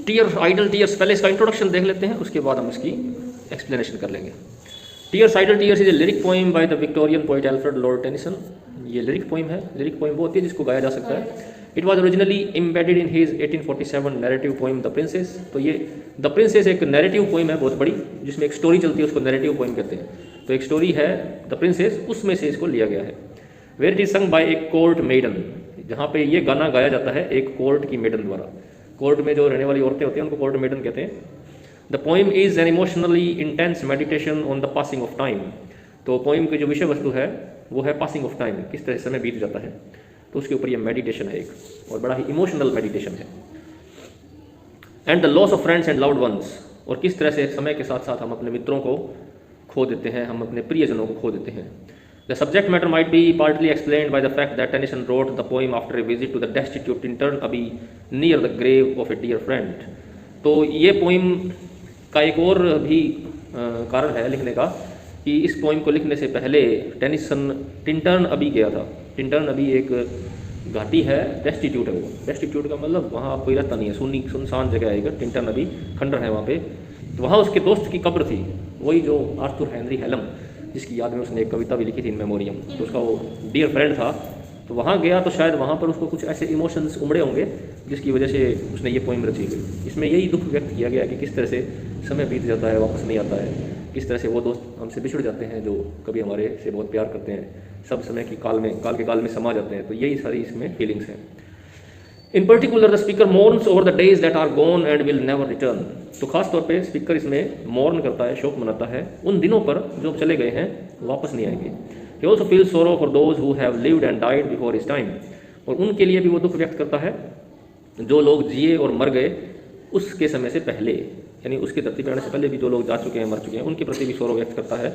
Tier idol tears, पहले इसका introduction देख लेते हैं, उसके बाद हम इसकी एक्सप्लेनेशन कर लेंगे। Tears idle tears is a lyric poem by the Victorian poet Alfred Lord Tennyson. ये लिरिक पोइम है, लिरिक पोइम वो होती है जिसको गाया जा सकता है। It was originally embedded in his 1847 narrative poem the Princess. तो ये द प्रिंसेस एक नैरेटिव पोइम है बहुत बड़ी, जिसमें एक स्टोरी चलती है, उसको नैरेटिव पोइम कहते हैं। तो एक स्टोरी है द प्रिंसेस, उसमें से इसको लिया गया है। Where it is sung by a court maiden, जहाँ पे ये गाना गाया जाता है एक कोर्ट की मेडन द्वारा। कोर्ट में जो रहने वाली औरतें होती हैं उनको कोर्ट मेडन कहते हैं। The poem is an emotionally intense meditation on the passing of time. तो पोइम की जो विषय वस्तु है वो है पासिंग ऑफ टाइम, किस तरह समय बीत जाता है, तो उसके ऊपर ये मेडिटेशन है एक, और बड़ा ही इमोशनल मेडिटेशन है। And the loss of friends and loved ones, और किस तरह से समय के साथ साथ हम अपने मित्रों को खो देते हैं, हम अपने प्रियजनों को खो देते हैं। The subject matter might be partly explained by the fact that Tennyson wrote the poem after a visit to the destitute Tintern Abbey near the grave of a dear friend. तो ये पोइम का एक और भी कारण है लिखने का, कि इस पोइम को लिखने से पहले टेनिसन टिंटर्न अबी गया था। टिंटर्न अबी एक घाटी है, डेस्टिट्यूट है वो। डेस्टिट्यूट का मतलब वहाँ कोई रहता नहीं है, सुनी सुनसान जगह है। टिंटर्न अबी खंडर है वहाँ पे। तो वहाँ उसके दोस्त की कब्र थी, वही जो आर्थर हेनरी हेलम, जिसकी याद में उसने एक कविता भी लिखी थी इन मेमोरियम। तो उसका वो डियर फ्रेंड था। तो वहाँ गया तो शायद वहाँ पर उसको कुछ ऐसे इमोशंस उमड़े होंगे जिसकी वजह से उसने ये पोइम रची गई। इसमें यही दुख व्यक्त किया गया है कि किस तरह से समय बीत जाता है, वापस नहीं आता है, किस तरह से वो दोस्त हमसे बिछुड़ जाते हैं जो कभी हमारे से बहुत प्यार करते हैं, सब समय की काल में समा जाते हैं। तो यही सारी इसमें फीलिंग्स हैं। In particular the speaker mourns over the days that are gone and will never return. तो खास तौर पे स्पीकर इसमें मॉर्न करता है, शोक मनाता है उन दिनों पर जो चले गए हैं, वापस नहीं आएंगे। ही ऑल्सो फील सोरो for those who have lived and died before his time. और उनके लिए भी वो दुख व्यक्त करता है जो लोग जिए और मर गए उसके समय से पहले, यानी उसकी धरती पर आने से पहले भी जो लोग जा चुके हैं, मर चुके हैं, उनके प्रति भी सोरो व्यक्त करता है।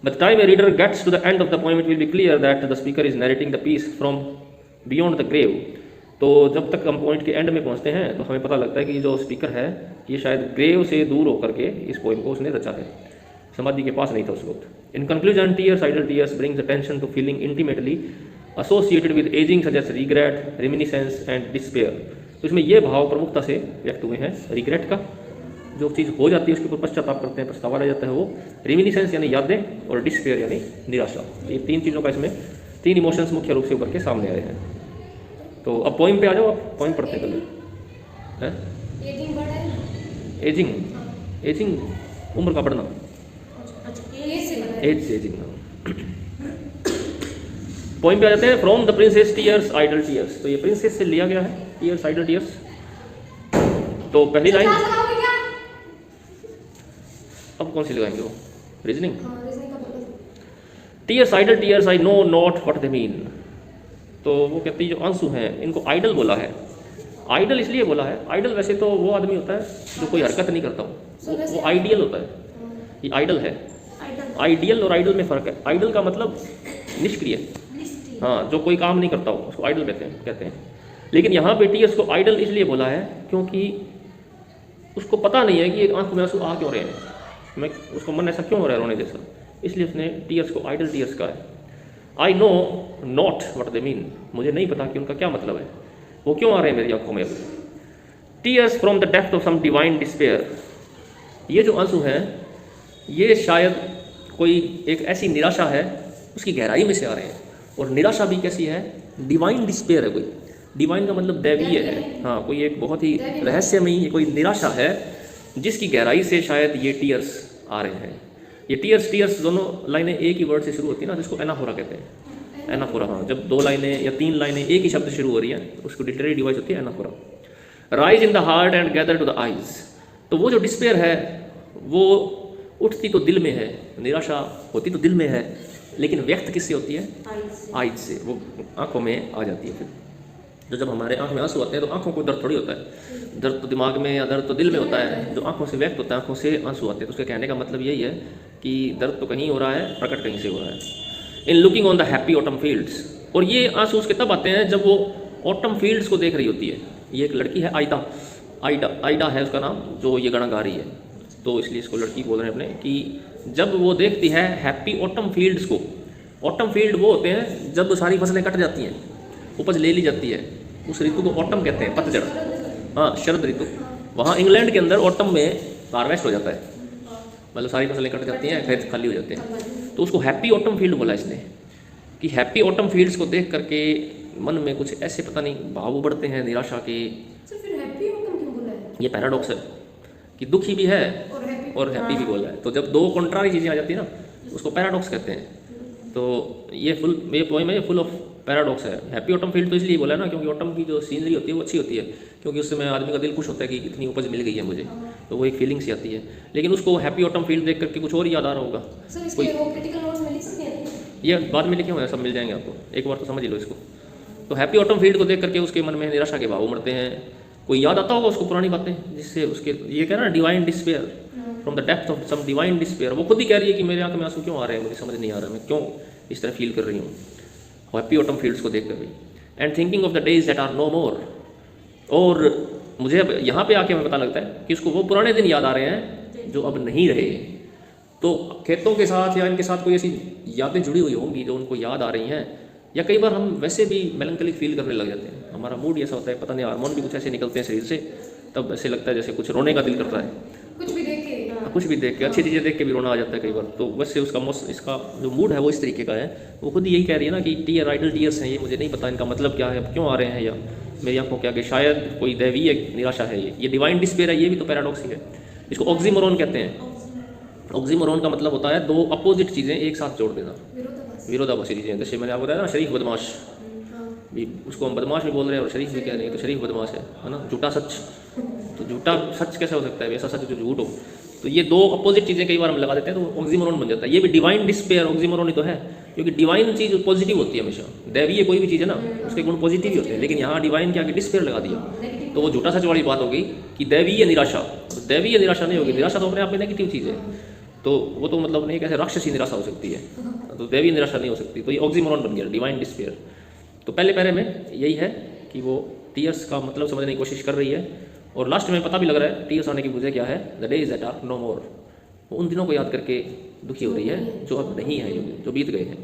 But time a reader gets to the end of the poem it will be clear that the speaker is narrating the piece from beyond the grave. तो जब तक हम पॉइंट के एंड में पहुंचते हैं तो हमें पता लगता है कि जो स्पीकर है ये शायद ग्रेव से दूर होकर के इस पोइम को उसने रचा है, समाधि के पास नहीं था उस वक्त। In conclusion tears idle tears brings attention to feeling intimately associated with ageing such as regret, reminiscence and despair. तो इसमें ये भाव प्रमुखता से व्यक्त हुए हैं। रिग्रेट का, जो चीज़ हो जाती है उसके ऊपर पश्चाताप करते हैं, पछतावा रह जाता है वो। रेमिनिसेंस यानी यादें, और डिस्पेयर यानी निराशा। ये तीन चीज़ों का इसमें, तीन इमोशंस मुख्य रूप से उभर के सामने आए हैं। तो अब पोइम पे आ जाओ, आप पोइम पढ़ते हैं पहले। एजिंग, एजिंग उम्र का बढ़ना, एज से एजिंग। पोइम पे आ जाते हैं। From the princess tears idle tears. तो ये प्रिंसेस से लिया गया है, टीयर्स आइडल टीयर्स। तो पहली लाइन, अब कौन सी लगाएंगे वो, reasoning. Tears idle tears I know not what they mean. तो वो कहती है जो आंसू हैं इनको आइडल बोला है। आइडल इसलिए बोला है, आइडल वैसे तो वो आदमी होता है जो कोई हरकत नहीं करता हो, वो आइडियल होता है, ये आइडल है। आइडियल और आइडल में फ़र्क है। आइडल का मतलब निष्क्रिय, हाँ, जो कोई काम नहीं करता हो उसको आइडल कहते हैं। लेकिन यहाँ पे टीयर्स को आइडल इसलिए बोला है क्योंकि उसको पता नहीं है कि आंख में आंसू आ क्यों रहे हैं, मैं उसको मन ऐसा क्यों हो रहा है रोने जैसा, इसलिए उसने टीयर्स को आइडल टीयर्स का है। आई know not what they mean, मुझे नहीं पता कि उनका क्या मतलब है, वो क्यों आ रहे हैं मेरी आंखों में। Tears from the depth of some divine despair. ये जो आंसू हैं ये शायद कोई एक ऐसी निराशा है उसकी गहराई में से आ रहे हैं। और निराशा भी कैसी है, डिवाइन डिस्पेयर है। कोई डिवाइन का मतलब दैवीय है, हाँ, कोई एक बहुत ही रहस्यमयी कोई निराशा है जिसकी गहराई से शायद ये टीयर्स आ रहे हैं। ये टीयर्स दोनों लाइनें एक ही वर्ड से शुरू होती है ना, जिसको एनाफोरा कहते हैं। एनाफोरा, हाँ, जब दो लाइनें या तीन लाइनें एक ही शब्द से शुरू हो रही है उसको लिटरेरी डिवाइस होती है anaphora. Rise in the heart and gather to the eyes. तो वो जो डिस्पेयर है वो उठती तो दिल में है, निराशा होती तो दिल में है, लेकिन व्यक्त किससे होती है, आइज से, वो आंखों में आ जाती है। फिर जो जब हमारे आंख में आंसू आते हैं तो आंखों को दर्द थोड़ी होता है, दर्द तो दिमाग में या दर्द तो दिल में होता है। जो आंखों से व्यक्त होता है, आंखों से आंसू आते हैं, तो उसके कहने का मतलब यही है कि दर्द तो कहीं हो रहा है, प्रकट कहीं से हो रहा है। In looking on the happy autumn fields. और ये आंसू उसके तब आते हैं जब वो ऑटम फील्ड्स को देख रही होती है। ये एक लड़की है, आइडा है उसका नाम, जो ये गाना गा रही है, तो इसलिए इसको लड़की बोल रहे हैं अपने, कि जब वो देखती है हैप्पी ऑटम फील्ड्स को। ऑटम फील्ड वो होते हैं जब सारी फसलें कट जाती हैं, उपज ले ली जाती है, उस ऋतु को ऑटम कहते हैं, पतझड़, हाँ, शरद ऋतु। वहाँ इंग्लैंड के अंदर ऑटम में हार्वेस्ट हो जाता है, मतलब सारी फसलें कट जाती हैं, खेत खाली हो जाते हैं, तो उसको हैप्पी ऑटम फील्ड बोला इसने, कि हैप्पी ऑटम फील्ड्स को देख करके मन में कुछ ऐसे पता नहीं भाव उबड़ते हैं निराशा के। सर फिर हैप्पी ऑटम क्यों बोला है? ये पैराडॉक्स है कि दुखी भी है और हैप्पी भी बोला है, तो जब दो कॉन्ट्रारी चीज़ें आ जाती है ना उसको पैराडॉक्स कहते हैं। तो ये पोएम है, ये फुल ऑफ पैराडॉक्स है। हैप्पी ऑटम फील्ड तो इसलिए बोला है ना क्योंकि ऑटम की जो सीनरी होती है वो अच्छी होती है, क्योंकि उससे में आदमी का दिल खुश होता है कि इतनी उपज मिल गई है मुझे, तो वो एक फीलिंग सी आती है। लेकिन उसको हैप्पी ऑटम फील्ड देख करके कुछ और याद आ रहा होगा। सर इसके वो क्रिटिकल नोट्स में लिख सकते हैं? ये बाद में लिखे हुए हैं, सब मिल जाएंगे आपको, एक बार तो समझ लो इसको। तो हैप्पी ऑटम फील्ड को देख करके उसके मन में निराशा के भाव उमड़ते हैं। कोई याद आता होगा उसको पुरानी बातें, जिससे उसके ये कह रहा है divine despair, from the depth of some divine despair. वो खुद ही कह रही है कि मेरे आंख में आंसू क्यों आ रहे हैं, मुझे समझ नहीं आ रहा, मैं क्यों इस तरह फील कर रही हूँ हैप्पी ऑटम फील्ड्स को देख कर भी। And thinking of the days that are no more, और मुझे अब यहाँ पे आके हमें पता लगता है कि उसको वो पुराने दिन याद आ रहे हैं जो अब नहीं रहे। तो खेतों के साथ या इनके साथ कोई ऐसी यादें जुड़ी हुई होंगी जो उनको याद आ रही हैं, या कई बार हम वैसे भी मेलंकलिक फील करने लग जाते हैं, हमारा मूड ऐसा होता है, पता नहीं हार्मोन भी कुछ ऐसे निकलते हैं शरीर से, तब ऐसे लगता है जैसे कुछ रोने का दिल करता है, कुछ भी देख के कुछ भी देख के, अच्छी चीज़ें देख के भी रोना आ जाता है कई बार। तो वैसे उसका इसका जो मूड है वो इस तरीके का है। वो खुद यही कह रही है ना कि टीयर आइडल टीयर्स हैं, ये मुझे नहीं पता इनका मतलब क्या है, अब क्यों आ रहे हैं, या मेरी आंखों के आगे शायद कोई दैवीय निराशा है। ये डिवाइन डिस्पेयर है, ये भी तो पैराडॉक्स ही है। इसको ऑक्सीमोरॉन कहते हैं। ऑक्सीमोरॉन का मतलब होता है दो अपोजिट चीज़ें एक साथ जोड़ देना, विरोधाभासी चीज़ें। जैसे मैंने आपको बताया ना शरीफ बदमाश, भी उसको हम बदमाश भी बोल रहे हैं और शरीफ भी कह रहे हैं, तो शरीफ बदमाश है ना। झूठा सच, तो झूठा सच कैसे हो सकता है, ऐसा सच जो झूठ हो। तो ये दो अपोजिट चीज़ें कई बार हम लगा देते हैं तो ऑक्सीमोरॉन बन जाता है। ये भी डिवाइन डिस्पेयर ऑक्सीमोरॉन ही तो है, क्योंकि डिवाइन चीज़ पॉजिटिव होती है हमेशा। दैवीय कोई भी चीज़ है ना उसके गुण पॉजिटिव ही होते हैं, लेकिन यहाँ डिवाइन के आगे डिस्पेयर लगा दिया तो वो झूठा सच वाली बात होगी कि दैवीय निराशा। दैवीय निराशा नहीं होगी, निराशा तो अपने आप में नेगेटिव चीज़ है, तो वो तो मतलब नहीं कैसे राक्षसी निराशा हो सकती है, तो दैवीय निराशा नहीं हो सकती। तो ये ऑक्सीमोरॉन बन गया डिवाइन डिस्पेयर। तो पहले पैरे में यही है कि वो टीयर्स का मतलब समझने की कोशिश कर रही है, और लास्ट में पता भी लग रहा है टीयर्स आने की वजह क्या है, the days that are no more. वो उन दिनों को याद करके दुखी हो रही है जो अब नहीं है, जो बीत गए हैं।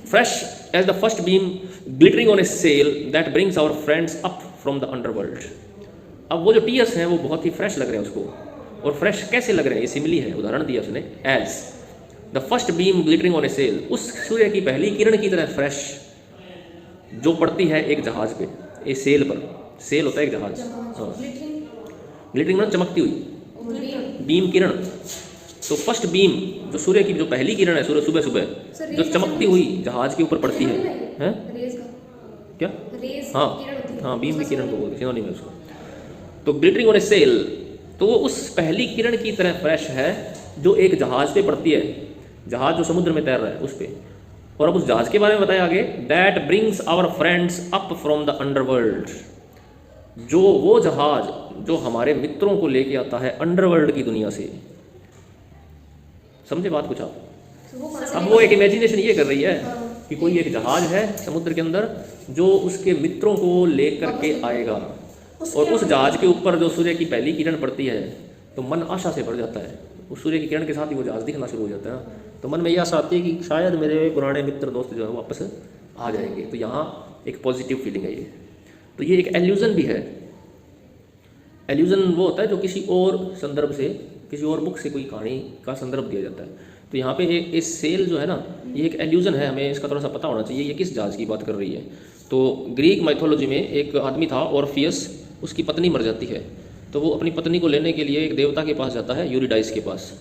Fresh as the first beam glittering on a sail that brings our friends up from the underworld. अब वो जो टीयर्स हैं वो बहुत ही फ्रेश लग रहे हैं उसको, और फ्रेश कैसे लग रहे हैं, ये सिमिली है, उदाहरण दिया उसने। As the first beam glittering on a sail, उस सूर्य की पहली किरण की तरह फ्रेश जो पड़ती है एक जहाज पे, एक सेल पर। सेल होता है एक जहाज, हाँ, ग्लिटरिंग मतलब चमकती हुई, बीम किरण। तो फर्स्ट बीम जो सूर्य की जो पहली किरण है सूर्य सुबह सुबह जो चमकती हुई जहाज के ऊपर पड़ती है, हैं क्या, हाँ हाँ, बीम की किरण को बोलते हैं, सिनोनिम है उसको। तो ग्लिटरिंग ऑन ए सेल, तो वो उस पहली किरण की तरह फ्रेश है जो एक जहाज पे पड़ती है, जहाज जो समुद्र में तैर रहा है उस पे। और अब उस जहाज के बारे में बताया आगे, that brings our friends up from the underworld, जो वो जहाज जो हमारे मित्रों को लेके आता है अंडरवर्ल्ड की दुनिया से। समझे बात कुछ आप? अब वो एक इमेजिनेशन ये कर रही है कि कोई एक जहाज है समुद्र के अंदर जो उसके मित्रों को लेकर के आएगा, और उस जहाज के ऊपर जो सूर्य की पहली किरण पड़ती है तो मन आशा से भर जाता है। उस सूर्य की किरण के साथ ही वो जहाज दिखना शुरू हो जाता है, तो मन में यह आशा आती है कि शायद मेरे पुराने मित्र दोस्त जो है वापस आ जाएंगे। तो यहाँ एक पॉजिटिव फीलिंग है ये। तो ये एक एल्यूजन भी है। एल्यूजन वो होता है जो किसी और संदर्भ से, किसी और बुक से कोई कहानी का संदर्भ दिया जाता है। तो यहाँ पे एक सेल जो है ना, ये एक एल्यूजन है, हमें इसका थोड़ा सा पता होना चाहिए ये किस जहाज की बात कर रही है। तो ग्रीक माइथोलॉजी में एक आदमी था ऑर्फियस, उसकी पत्नी मर जाती है, तो वो अपनी पत्नी को लेने के लिए एक देवता के पास जाता है, यूरिडाइस के पास,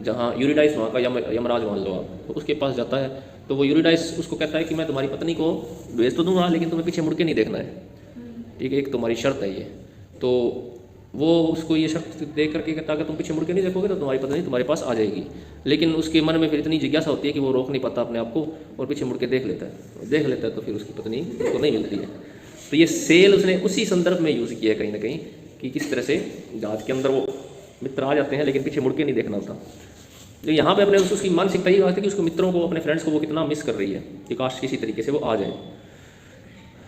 जहाँ यूरिडाइस वहाँ का यमराज मान लो आप, तो उसके पास जाता है। तो वो यूरिडाइस उसको कहता है कि मैं तुम्हारी पत्नी को भेज तो दूंगा लेकिन तुम्हें पीछे मुड़ के नहीं देखना है, ठीक है, एक तुम्हारी शर्त है ये। तो वो उसको ये शर्त दे करके कहता है कि तुम पीछे मुड़ के नहीं देखोगे तो तुम्हारी पत्नी तुम्हारे पास आ जाएगी। लेकिन उसके मन में फिर इतनी जिज्ञासा होती है कि वो रोक नहीं पाता अपने आप को और पीछे मुड़ के देख लेता है, तो फिर उसकी पत्नी उसको नहीं मिलती है। तो ये सेल उसने उसी संदर्भ में यूज़ किया है कहीं ना कहीं, कि किस तरह से जहाज के अंदर वो मित्र आ जाते हैं लेकिन पीछे मुड़ के नहीं देखना होता। तो यहाँ पे अपने उसकी मानसिकता ये बात है कि उसके मित्रों को, अपने फ्रेंड्स को वो कितना मिस कर रही है कि काश किसी तरीके से वो आ जाए।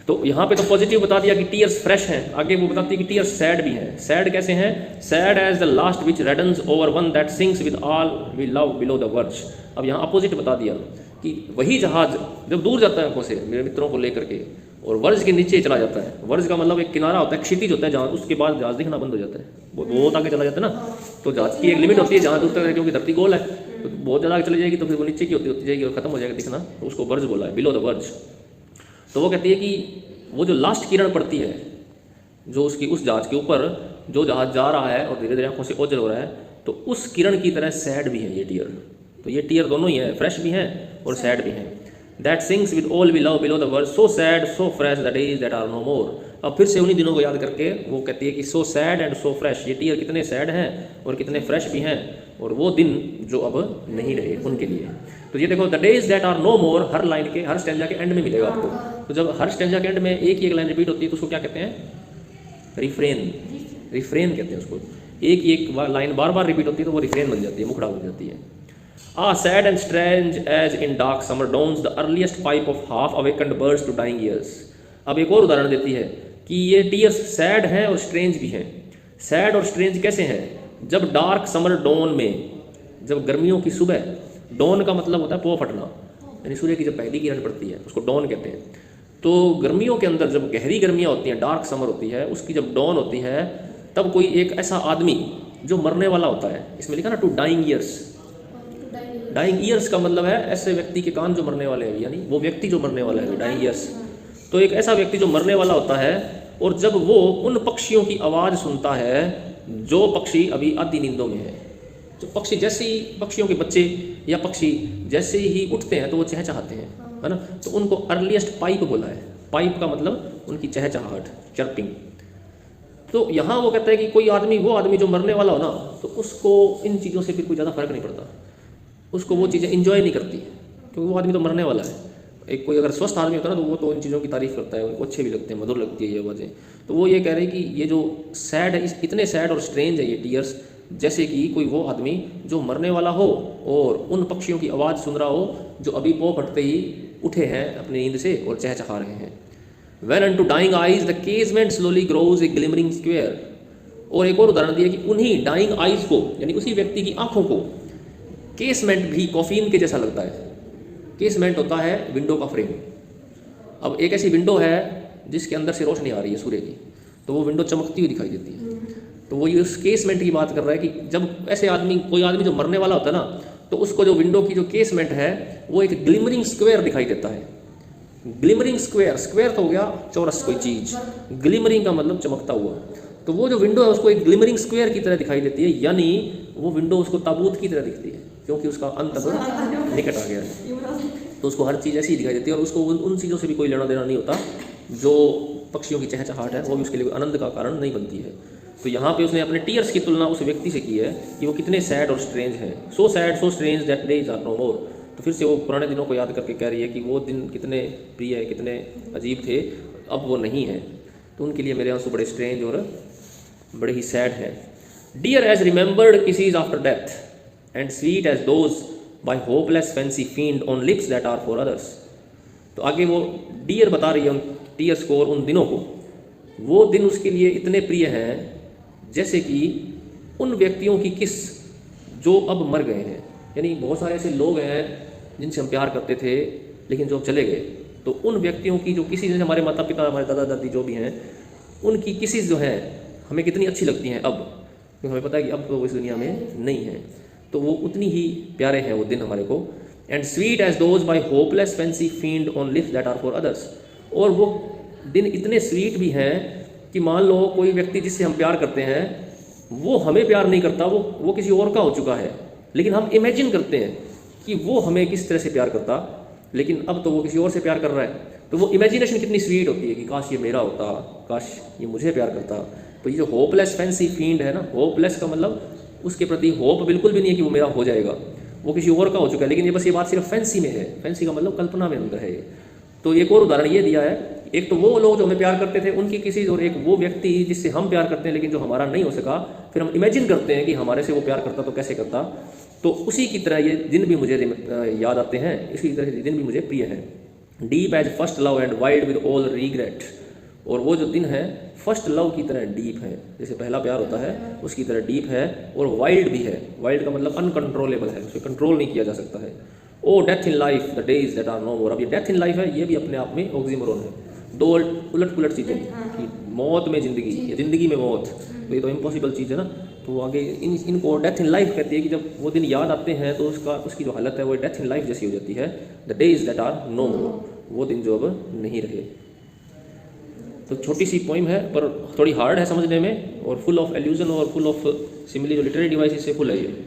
तो यहाँ पे तो पॉजिटिव बता दिया कि टीयर्स फ्रेश हैं, आगे वो बताती है कि टीयर्स सैड भी हैं। सैड कैसे हैं? Sad as the last which reddens over one that sinks with all we love below the verge. अब यहाँ अपोजिट बता दिया कि वही जहाज जब दूर जाता है आंखों से मेरे मित्रों को लेकर के, और वर्ज के नीचे चला जाता है। वर्ज का मतलब एक किनारा होता है, क्षितिज होता है जहाँ, उसके बाद जहाज दिखना बंद हो जाता है, बहुत आगे चला जाता है ना। तो जहाज की एक लिमिट होती है जहाँ दूर तक है, क्योंकि धरती गोल है, तो बहुत ज़्यादा आगे चली जाएगी तो फिर वो नीचे की होती जाएगी और खत्म हो जाएगा दिखना, तो उसको वर्ज बोला है, बिलो द वर्ज। तो वो कहती है कि वो जो लास्ट किरण पड़ती है जो उसकी उस जहाज के ऊपर, जो जहाज जा रहा है और धीरे धीरे आंखों से ओझल हो रहा है, तो उस किरण की तरह सैड भी है ये टीयर। तो ये टीयर दोनों ही है, फ्रेश भी हैं और सैड भी हैं। That sinks with all we love below the verge, so sad so fresh the days that are no more. अब फिर से उन्हीं दिनों को याद करके वो कहती है कि so sad and so fresh, ये टीयर कितने सैड हैं और कितने फ्रेश भी हैं, और वो दिन जो अब नहीं रहे उनके लिए। तो ये देखो, the days that are no more, हर लाइन के, हर स्टैंजा के एंड में मिलेगा आपको। तो जब हर स्टैंजा के एंड में एक ही एक लाइन रिपीट होती है तो उसको क्या कहते हैं? रिफ्रेन। रिफ्रेन कहते हैं उसको। एक ही एक लाइन बार बार रिपीट होती है तो वो रिफ्रेन बन जाती है, मुखड़ा बन जाती है। Sad and strange as in dark summer dawns the earliest pipe of half awakened birds to dying ears. अब एक और उदाहरण देती है कि ये टीयर्स सैड हैं और स्ट्रेंज भी हैं। सैड और स्ट्रेंज कैसे हैं? जब डार्क समर डॉन में, जब गर्मियों की सुबह, डॉन का मतलब होता है पो फटना, यानी सूर्य की जब पहली किरण पड़ती है उसको डॉन कहते हैं। तो गर्मियों के अंदर जब गहरी गर्मियाँ होती हैं, डार्क समर होती है, उसकी जब डॉन होती है, तब कोई एक ऐसा आदमी जो मरने वाला होता है, इसमें लिखा ना to dying ears. Dying ears का मतलब है ऐसे व्यक्ति के कान जो मरने वाले हैं, यानी वो व्यक्ति जो मरने वाला है, डाइंग ईयर्स। तो एक ऐसा व्यक्ति जो मरने वाला होता है, और जब वो उन पक्षियों की आवाज़ सुनता है जो पक्षी अभी आधी नींदों में है। जो पक्षी जैसे ही, पक्षियों के बच्चे या पक्षी जैसे ही उठते हैं तो वो चहचहाते हैं, है ना। तो उनको अर्लीस्ट पाइप बोला है। पाइप का मतलब उनकी चहचहाहट, चर्पिंग। तो यहाँ वो कहता है कि कोई आदमी, वो आदमी जो मरने वाला हो ना, तो उसको इन चीज़ों से फिर कोई ज़्यादा फर्क नहीं पड़ता, उसको वो चीज़ें इंजॉय नहीं करती, क्योंकि वो आदमी तो मरने वाला है। एक कोई अगर स्वस्थ आदमी होता है ना, तो वो तो इन चीज़ों की तारीफ़ करता है, उनको अच्छे भी लगते हैं, मधुर लगती है ये आवाज़ें। तो वो ये कह रहे हैं कि ये जो सैड है, इतने सैड और स्ट्रेंज है ये टीयर्स, जैसे कि कोई वो आदमी जो मरने वाला हो और उन पक्षियों की आवाज़ सुन रहा हो जो अभी पो फटते ही उठे हैं अपनी नींद से और चहचहा रहे हैं। When unto dying eyes the casement slowly grows a glimmering square। और एक और उदाहरण दिया कि उन्हीं डाइंग आइज को, यानी उसी व्यक्ति की आंखों को, केसमेंट भी कॉफीन के जैसा लगता है। केसमेंट होता है विंडो का फ्रेम। अब एक ऐसी विंडो है जिसके अंदर से रोशनी आ रही है सूर्य की, तो वो विंडो चमकती हुई दिखाई देती है। तो वो ये उस केसमेंट की बात कर रहा है कि जब ऐसे आदमी, कोई आदमी जो मरने वाला होता है ना, तो उसको जो विंडो की जो केसमेंट है वो एक ग्लिमरिंग स्क्वायर दिखाई देता है। ग्लिमरिंग स्क्वायर, स्क्वायर तो हो गया चौरस कोई चीज़, ग्लिमरिंग का मतलब चमकता हुआ। तो वो जो विंडो है उसको एक ग्लिमरिंग स्क्वायर की तरह दिखाई देती है, यानी वो विंडो उसको ताबूत की तरह दिखती है, क्योंकि उसका अंत अब निकट आ गया है। तो उसको हर चीज़ ऐसी दिखाई देती है और उसको उन चीज़ों से भी कोई लेना देना नहीं होता जो पक्षियों की चहचहाहट है, वो भी उसके लिए आनंद का कारण नहीं बनती है। तो यहाँ पे उसने अपने टीयर्स की तुलना उस व्यक्ति से की है कि वो कितने सैड और स्ट्रेंज हैं। So sad so strange that days are no more. तो फिर से वो पुराने दिनों को याद करके कह रही है कि वो दिन कितने प्रिय है, कितने अजीब थे, अब वो नहीं है। तो उनके लिए मेरे आंसू बड़े स्ट्रेंज और बड़े ही सैड हैं। Dear as remembered kisses after death and sweet as those by hopeless fancy field on lips that are for others. तो आगे वो डियर बता रही है उन टीयर्स को और उन दिनों को। वो दिन उसके लिए इतने प्रिय हैं जैसे कि उन व्यक्तियों की किस जो अब मर गए हैं। यानी बहुत सारे ऐसे लोग हैं जिनसे हम प्यार करते थे लेकिन जो अब चले गए, तो उन व्यक्तियों की जो किसी, जैसे हमारे माता पिता, हमारे दादा दादी जो भी हैं, उनकी किसी जो है हमें कितनी अच्छी लगती हैं अब, क्योंकि हमें पता है कि अब तो वो इस दुनिया में नहीं है। तो वो उतनी ही प्यारे हैं वो दिन हमारे को। And sweet as those by hopeless fancy field on lips that are for others. और वो दिन इतने स्वीट भी हैं कि मान लो कोई व्यक्ति जिससे हम प्यार करते हैं वो हमें प्यार नहीं करता, वो किसी और का हो चुका है, लेकिन हम इमेजिन करते हैं कि वो हमें किस तरह से प्यार करता, लेकिन अब तो वो किसी और से प्यार कर रहा है। तो वो इमेजिनेशन कितनी स्वीट होती है कि काश ये मेरा होता, काश ये मुझे प्यार करता। तो ये जो होपलेस फैंसी फील्ड है ना, होपलेस का मतलब उसके प्रति होप बिल्कुल भी नहीं है कि वो मेरा हो जाएगा, वो किसी और का हो चुका है, लेकिन ये बस ये बात सिर्फ फैंसी में है। फैंसी का मतलब कल्पना में अंदर है ये। तो एक और उदाहरण ये दिया है, एक तो वो लोग जो हमें प्यार करते थे उनकी किसी, और एक वो व्यक्ति जिससे हम प्यार करते हैं लेकिन जो हमारा नहीं हो सका, फिर हम इमेजिन करते हैं कि हमारे से वो प्यार करता तो कैसे करता। तो उसी की तरह ये दिन भी मुझे याद आते हैं, इसी तरह ये दिन भी मुझे प्रिय है। Deep as first love and wild with all regret. और वो जो दिन है फर्स्ट लव की तरह डीप है, जैसे पहला प्यार होता है उसकी तरह डीप है, और वाइल्ड भी है। वाइल्ड का मतलब अनकंट्रोलेबल है, उसे कंट्रोल नहीं किया जा सकता है। O death in life the days that are no more. अब ये डेथ इन लाइफ है, ये भी अपने आप में ऑक्सीमोरन है। दो उलट पुलट चीज़ें कि मौत में ज़िंदगी या ज़िंदगी में मौत, तो ये तो इम्पॉसिबल चीज़ है ना। तो आगे इनको डेथ इन लाइफ कहती है कि जब वो दिन याद आते हैं तो उसकी जो हालत है वो डेथ इन लाइफ जैसी हो जाती है। The days that are no more, वो दिन जो अब नहीं रहे। तो छोटी सी पोइम है पर थोड़ी हार्ड है समझने में, और फुल ऑफ एल्यूजन और फुल ऑफ सिमिली जो लिटरेरी डिवाइसेस से फुल है ये।